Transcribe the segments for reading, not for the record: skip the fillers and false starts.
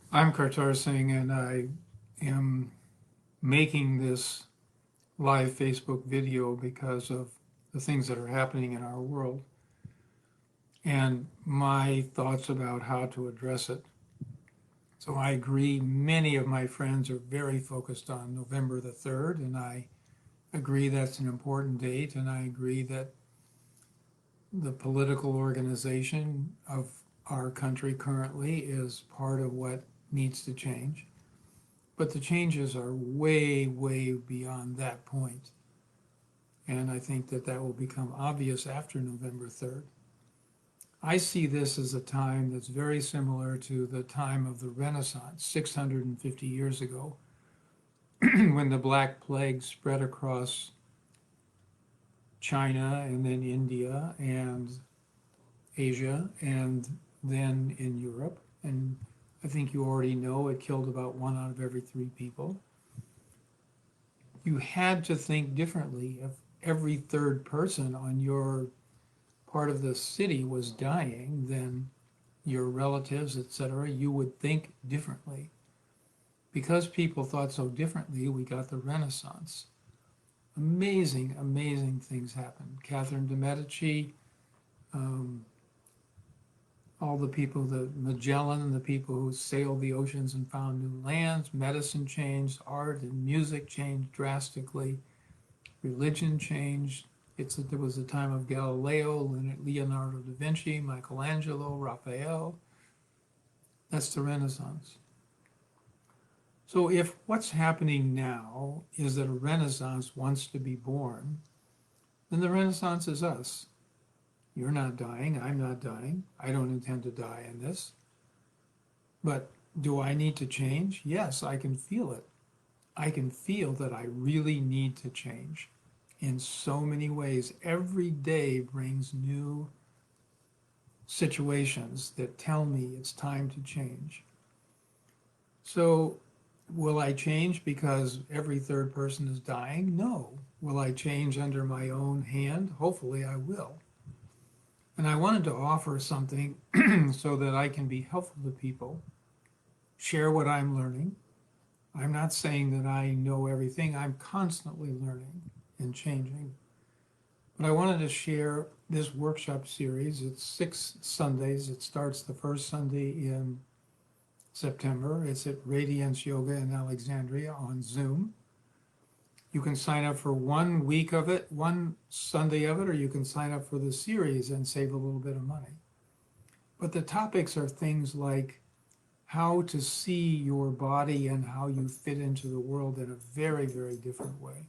I'm Kartar Singh, and I am making this live Facebook video because of the things that are happening in our world and my thoughts about how to address it. So I agree, many of my friends are very focused on November the 3rd, and I agree that's an important date, and I agree that the political organization of our country currently is part of what needs to change. But the changes are way, way beyond that point. And I think that that will become obvious after November 3rd. I see this as a time that's very similar to the time of the Renaissance, 650 years ago, when the Black Plague spread across China and then India and Asia and then in Europe. And I think you already know it killed about 1 out of every 3 people. You had to think differently. If every third person on your part of the city was dying, then your relatives, etc., you would think differently. Because people thought so differently, we got the Renaissance. Amazing, amazing things happened. Catherine de' Medici, um, all the people, the Magellan, the people who sailed the oceans and found new lands, medicine changed, art and music changed drastically, religion changed. There was the time of Galileo, Leonardo da Vinci, Michelangelo, Raphael. That's the Renaissance. So if what's happening now is that a Renaissance wants to be born, then the Renaissance is us. You're not dying, I'm not dying. I don't intend to die in this. But do I need to change? Yes, I can feel it. I can feel that I really need to change in so many ways. Every day brings new situations that tell me it's time to change. So, will I change because every third person is dying? No. Will I change under my own hand? Hopefully, I will. And I wanted to offer something so that I can be helpful to people, share what I'm learning. I'm not saying that I know everything, I'm constantly learning and changing. But I wanted to share this workshop series. It's 6 Sundays. It starts the first Sunday in September. It's at Radiance Yoga in Alexandria on Zoom. You can sign up for 1 week of it, 1 Sunday of it, or you can sign up for the series and save a little bit of money. But the topics are things like how to see your body and how you fit into the world in a very, very different way.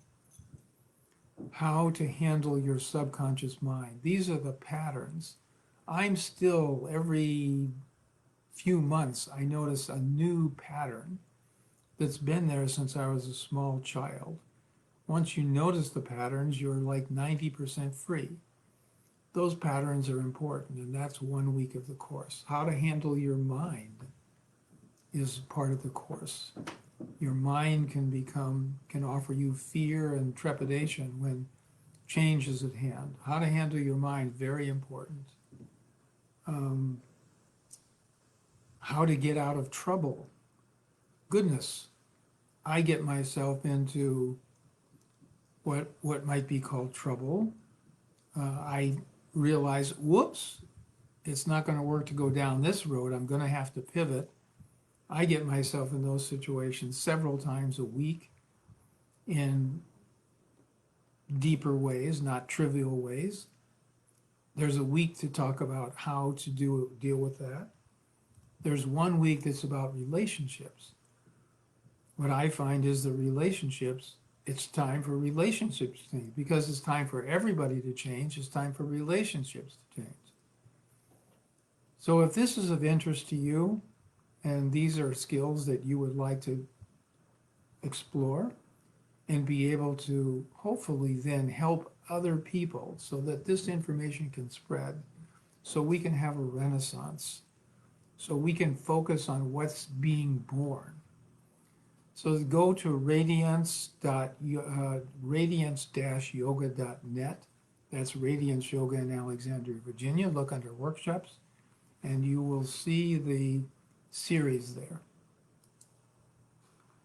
How to handle your subconscious mind. These are the patterns. I'm still, every few months, I notice a new pattern that's been there since I was a small child. Once you notice the patterns, you're like 90% free. Those patterns are important, and that's 1 week of the course. How to handle your mind is part of the course. Your mind can offer you fear and trepidation when change is at hand. How to handle your mind, very important. Um, how to get out of trouble. Goodness, I get myself into what might be called trouble. I realize, whoops, it's not going to work to go down this road. I'm going to have to pivot. I get myself in those situations several times a week in deeper ways, not trivial ways. There's a week to talk about how to deal with that. There's 1 week that's about relationships. What I find is the relationships, it's time for relationships to change because it's time for everybody to change. It's time for relationships to change. So if this is of interest to you, and these are skills that you would like to explore and be able to hopefully then help other people so that this information can spread, so we can have a renaissance, so we can focus on what's being born. So go to radiance-yoga.net. That's Radiance Yoga in Alexandria, Virginia. Look under workshops, and you will see the series there.